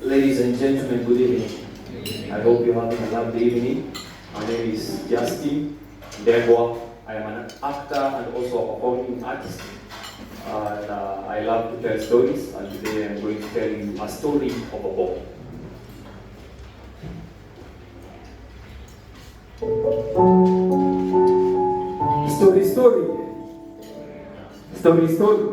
Ladies and gentlemen, good evening. I hope you're having a lovely evening. My name is Justin Ndegwa. I am an actor and also a performing artist. And I love to tell stories, and today I'm going to tell you a story of a boy. Story.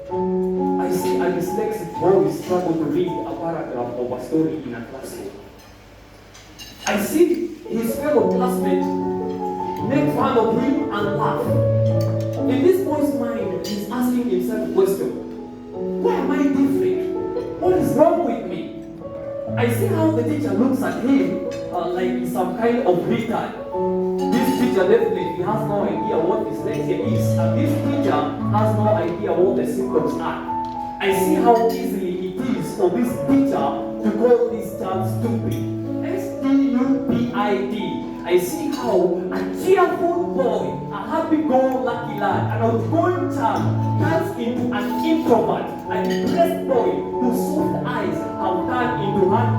I see a dyslexic boy struggle to read a paragraph of a story in a classroom. I see his fellow classmates make fun of him and laugh. In this boy's mind, he's asking himself a question. Why am I different? What is wrong with me? I see how the teacher looks at him like he's some kind of retard. This teacher definitely has no idea what dyslexia is, and this teacher has no idea what the symptoms are. I see how easily it is for this teacher to call this child stupid. S-T-U-P-I-D. I see how a cheerful boy, a happy-go-lucky lad, an outgoing child turns into an introvert, a depressed boy whose soft eyes have turned into hard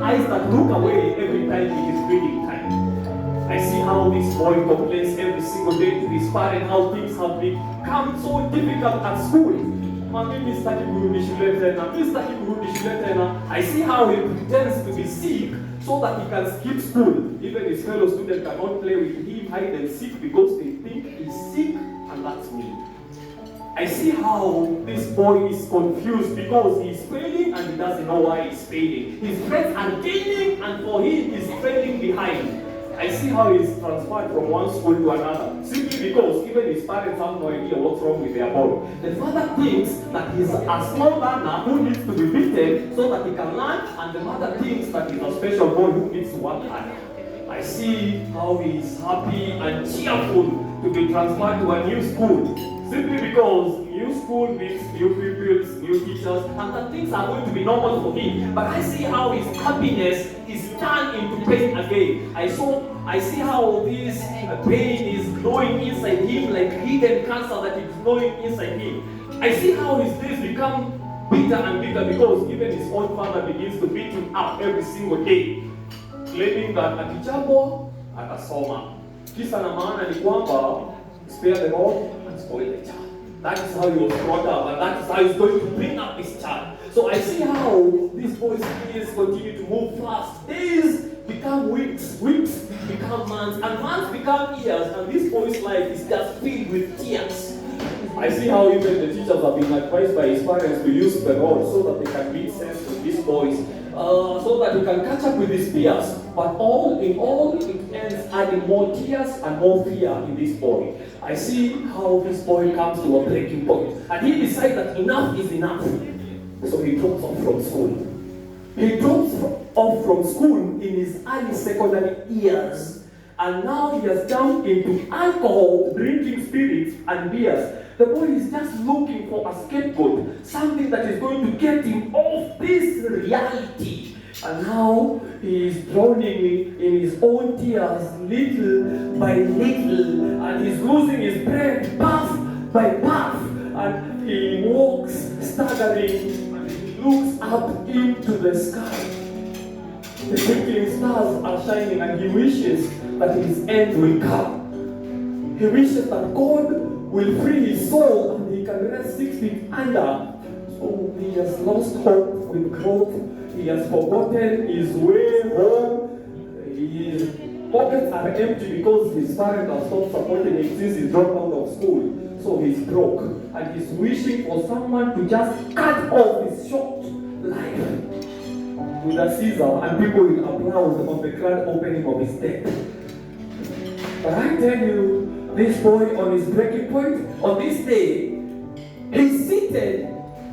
eyes that look away every time it is reading time. I see how this boy complains every single day to his parents how things have become so difficult at school. I see how he pretends to be sick so that he can skip school. Even his fellow students cannot play with him hide and seek because they think he's sick, and that's me. I see how this boy is confused because he's failing and he doesn't know why he's failing. His friends are gaining and for him he's failing behind. I see how he's transferred from one school to another simply because even his parents have no idea what's wrong with their boy. The father thinks that he's a small learner who needs to be beaten so that he can learn, and the mother thinks that he's a special boy who needs to work harder. I see how he's happy and cheerful to be transferred to a new school simply because new school means new pupils, new teachers, and that things are going to be normal for him. But I see how his happiness is turned into pain again. I see how this pain is growing inside him like hidden cancer that is growing inside him. I see how his days become bitter and bitter because even his own father begins to beat him up every single day, claiming that akichapo atasoma. Kisa na maana ni kwamba spare the rod and spoil the child. That is how he was brought up, and that is how he's going to bring up his child. So I see how this boy's years continue to move fast. Days become weeks, weeks become months, and months become years, and this boy's life is just filled with tears. I see how even the teachers have been advised by his parents to use the rod so that they can make sense with these boys, so that he can catch up with his peers. But all in all, it ends adding more tears and more fear in this boy. I see how this boy comes to a breaking point, and he decides that enough is enough. So he drops off from school. He drops off from school in his early secondary years, and now he has jumped into alcohol, drinking spirits and beers. The boy is just looking for a scapegoat, something that is going to get him off this reality. And now he is drowning in his own tears little by little, and he's losing his breath puff by puff, and he walks staggering, and he looks up into the sky. The twinkling stars are shining, and he wishes that his end will come. He wishes that God will free his soul and he can rest 6 feet under. So he has lost hope with growth. He has forgotten his way home. His pockets are empty because his parents have stopped supporting him since he dropped out of school. So he's broke, and he's wishing for someone to just cut off his short life with a scissor, and people will applaud on the grand opening of his death. But I tell you, this boy on his breaking point, on this day, he's seated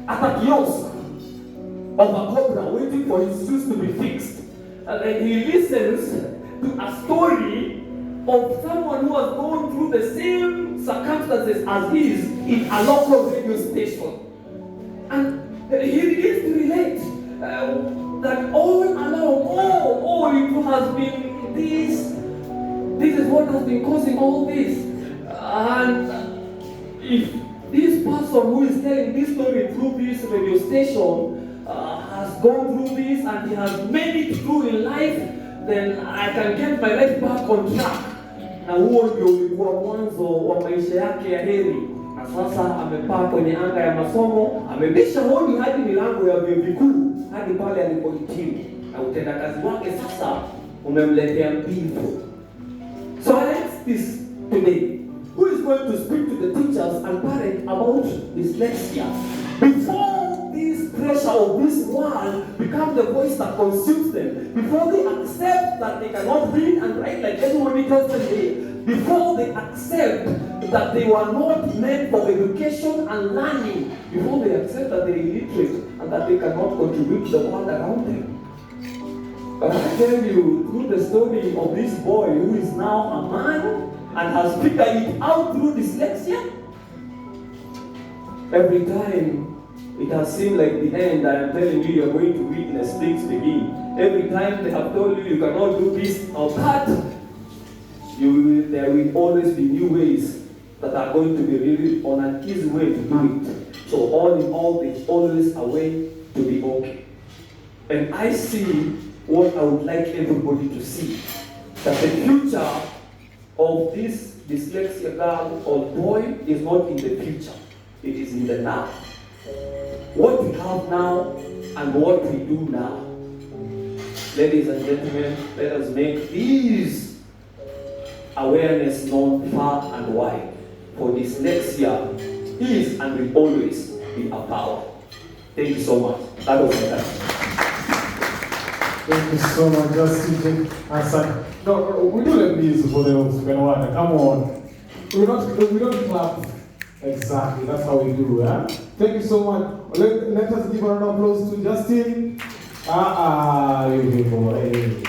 at a kiosk of a cobra waiting for his shoes to be fixed. And then he listens to a story of someone who has gone through the same circumstances as his in a local radio station. And he begins to relate that all along, it has been this is what has been causing all this. And if this person who is telling this story through this radio station has gone through this and he has made it through in life, then I can get my life back on track. Na huo ndio ulikuwa mwanzo wa maisha yake ya heri, na sasa amepaa kwenye anga ya masomo, amebisha hodi hadi milango ya vyuo vikuu, hadi pale alipohitimu, na utendakazi wake sasa umemletea mbivu. So I ask this today, who is going to speak to the teachers and parents about dyslexia before this pressure of this world become the voice that consumes them, before they accept that they cannot read and write like everybody else today, before they accept that they were not meant for education and learning, before they accept that they are illiterate and that they cannot contribute to the world around them. But I tell you, through the story of this boy who is now a man and has figured it out through dyslexia, every time it has seemed like the end, I am telling you, you are going to witness things begin. Every time they have told you you cannot do this or that, there will always be new ways that are going to be really on an easy way to do it. So all in all, there's always a way to be okay. And I see what I would like everybody to see, that the future of this dyslexia girl or boy is not in the future, it is in the now. What we have now and what we do now. Ladies and gentlemen, let us make these awareness known far and wide. For dyslexia is and will always be a power. Thank you so much. That was my time. Thank you so much, Justin. No, we do like this for the Benwana. Come on. We don't clap. Exactly, that's how we do, yeah? Thank you so much. Let us give a round of applause to Justin. You people. Hey.